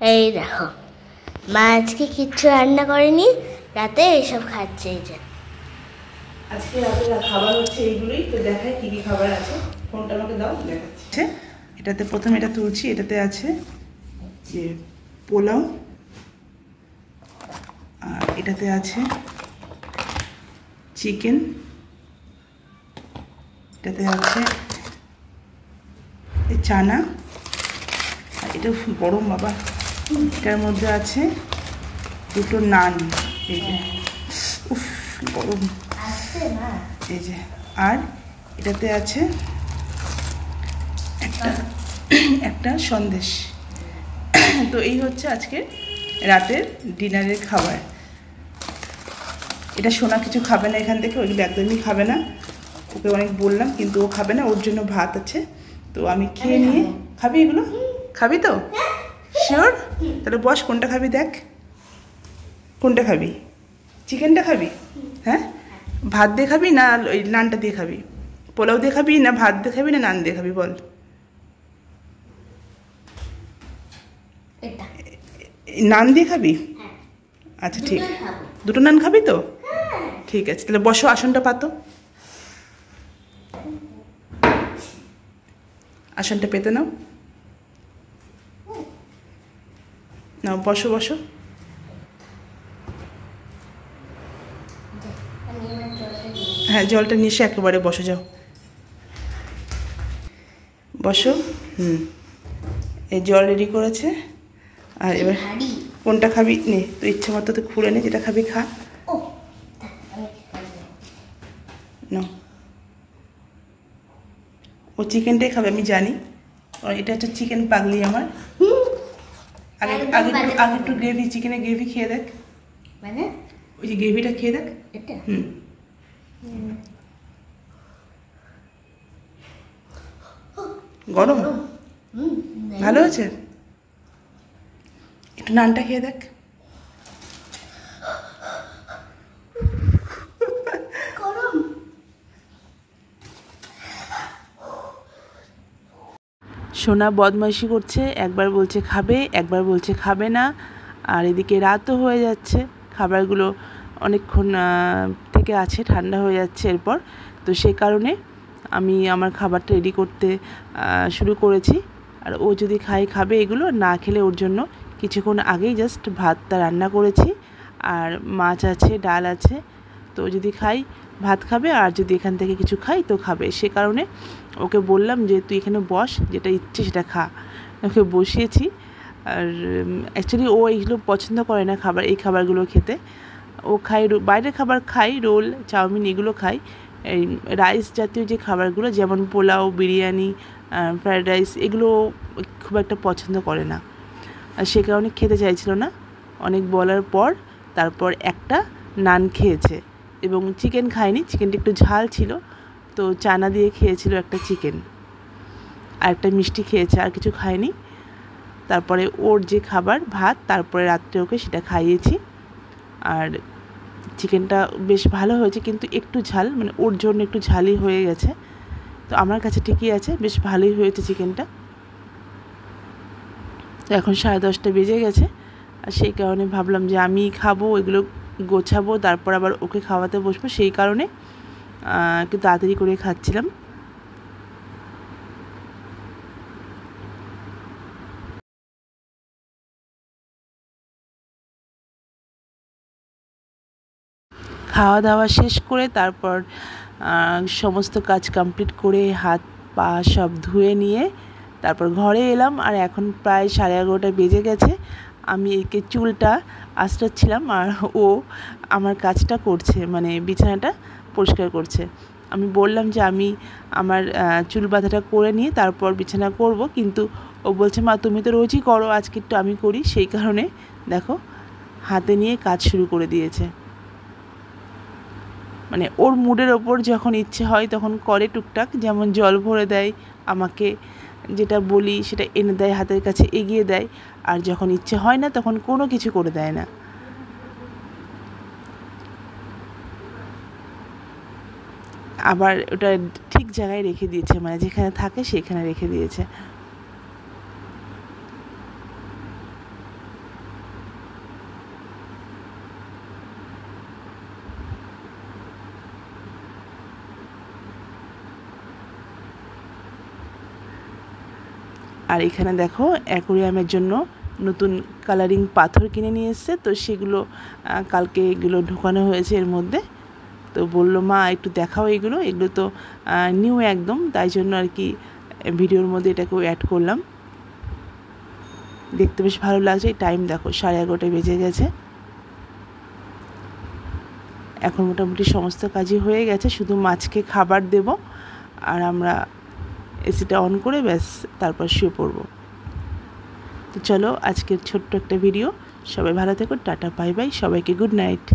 এই দেখো, মা আজকে কিচ্ছু রান্না করেনি, রাতে এইসব খাচ্ছে। এই যে আজকে রাতে খাবার হচ্ছে এইগুলোই। তো দেখাই কি কি খাবার আছে। ফোনটা আমাকে দাও, দেখাচ্ছি। এটাতে প্রথমে এটা তুলছি। এটাতে আছে যে পোলাও, আর এটাতে আছে চিকেন, এটাতে আছে চানা, আর এটা গরম বাবা। এটার মধ্যে আছে দুটো নান, এই যে উফ গরম, এই যে। আর এটাতে আছে একটা সন্দেশ। তো এই হচ্ছে আজকে রাতের ডিনারের খাবার। এটা সোনা কিছু খাবে না এখান থেকে, ওইগুলো একদমই খাবে না। ওকে অনেক বললাম কিন্তু ও খাবে না, ওর জন্য ভাত আছে। তো আমি খেয়ে নিয়ে, খাবি এগুলো? খাবি তো? শিওর? তাহলে বস, কোনটা খাবি দেখ। কোনটা খাবি? চিকেনটা খাবি? হ্যাঁ, ভাত দিয়ে খাবি না ওই নানটা দিয়ে খাবি? পোলাও দিয়ে খাবি না ভাত দিয়ে খাবি না নান দিয়ে খাবি বল? নান দিয়ে খাবি? আচ্ছা ঠিক, দুটো নান খাবি তো? ঠিক আছে, তাহলে বসো, আসনটা পাতো, আসনটা পেতে নাও, নাও বসো বসো। হ্যাঁ, জলটা নিয়ে এসে একেবারে বসো, যাও বসো। এই জল রেডি করেছে। আর এবার কোনটা খাবি নে, তো ইচ্ছে মতো তো খুঁড়ে নে, যেটা খাবি খা। নাও, ও চিকেনটাই খাবে আমি জানি, এটা হচ্ছে চিকেন পাগলি আমার। আগে আগে আগে একটু গ্রেভি, চিকেনের গ্রেভি খেয়ে দেখ, মানে ওই যে গ্রেভিটা খেয়ে দেখ। গরম, ভালো হয়েছে। একটু নানটা খেয়ে দেখ। সোনা বদমাইশি করছে, একবার বলছে খাবে, একবার বলছে খাবে না। আর এদিকে রাতও হয়ে যাচ্ছে, খাবারগুলো অনেকক্ষণ থেকে আছে, ঠান্ডা হয়ে যাচ্ছে এরপর। তো সেই কারণে আমি আমার খাবারটা রেডি করতে শুরু করেছি। আর ও যদি খাবে এগুলো, না খেলে ওর জন্য কিছুক্ষণ আগেই জাস্ট ভাতটা রান্না করেছি, আর মাছ আছে, ডাল আছে। তো যদি ভাত খাবে, আর যদি এখান থেকে কিছু খাই তো খাবে। সে কারণে ওকে বললাম যে তুই এখানে বস, যেটা ইচ্ছে সেটা খা। ওকে বসিয়েছি। আর অ্যাকচুয়ালি ও এইগুলো পছন্দ করে না, এই খাবারগুলো খেতে। ও বাইরের খাবার খাই, রোল, চাউমিন এগুলো খাই। এই রাইস জাতীয় যে খাবারগুলো, যেমন পোলাও, বিরিয়ানি, ফ্রায়েড রাইস, এগুলো খুব একটা পছন্দ করে না। আর সে কারণে খেতে চাইছিল না। অনেক বলার পর তারপর একটা নান খেয়েছে, এবং চিকেন খায়নি, চিকেনটা একটু ঝাল ছিল। তো চানা দিয়ে খেয়েছিল একটা চিকেন, আর একটা মিষ্টি খেয়েছে, আর কিছু খায়নি। তারপরে ওর যে খাবার ভাত, তারপরে রাত্রে ওকে সেটা খাইয়েছি। আর চিকেনটা বেশ ভালো হয়েছে, কিন্তু একটু ঝাল, মানে ওর জন্য একটু ঝালই হয়ে গেছে। তো আমার কাছে ঠিকই আছে, বেশ ভালোই হয়েছে চিকেনটা। তো এখন 10:30 বেজে গেছে, আর সেই কারণে ভাবলাম যে আমি খাবো, এগুলো গোছাবো, তারপর আবার ওকে খাওয়াতে বসবো। সেই কারণে একটু তাড়াতাড়ি করে খাচ্ছিলাম। খাওয়া দাওয়া শেষ করে তারপর সমস্ত কাজ কমপ্লিট করে হাত পা সব ধুয়ে নিয়ে তারপর ঘরে এলাম। আর এখন প্রায় 11:30 বেজে গেছে। আমি একে চুলটা আঁচড়াচ্ছিলাম, আর ও আমার কাজটা করছে, মানে বিছানাটা পরিষ্কার করছে। আমি বললাম যে আমি আমার চুল বাঁধাটা করে নিয়ে তারপর বিছানা করব, কিন্তু ও বলছে মা তুমি তো রোজই করো, আজকে একটু আমি করি। সেই কারণে দেখো হাতে নিয়ে কাজ শুরু করে দিয়েছে। মানে ওর মুডের ওপর যখন ইচ্ছে হয় তখন করে টুকটাক, যেমন জল ভরে দেয় আমাকে, যেটা বলি সেটা এনে দেয়, হাতের কাছে এগিয়ে দেয়। আর যখন ইচ্ছে হয় না তখন কোনো কিছু করে দেয় না। আবার ওটা ঠিক জায়গায় রেখে দিয়েছে, মানে যেখানে থাকে সেখানে রেখে দিয়েছে। আর এখানে দেখো অ্যাকোরিয়ামের জন্য নতুন কালারিং পাথর কিনে নিয়ে এসছে, তো সেগুলো কালকে এগুলো ঢোকানো হয়েছে এর মধ্যে। তো বললো মা একটু দেখাও এগুলো, এগুলো তো নিউ একদম, তাই জন্য আর কি ভিডিওর মধ্যে এটাকেও অ্যাড করলাম। দেখতে বেশ ভালো লাগছে। টাইম দেখো 11:30 বেজে গেছে। এখন মোটামুটি সমস্ত কাজই হয়ে গেছে, শুধু মাছকে খাবার দেব আর আমরা এসিটা অন করে ব্যাস তারপর শুয়ে পড়ব। তো চলো আজকের ছোট্ট একটা ভিডিও, সবাই ভালো থেকো, টাটা বাই বাই, সবাইকে গুড নাইট।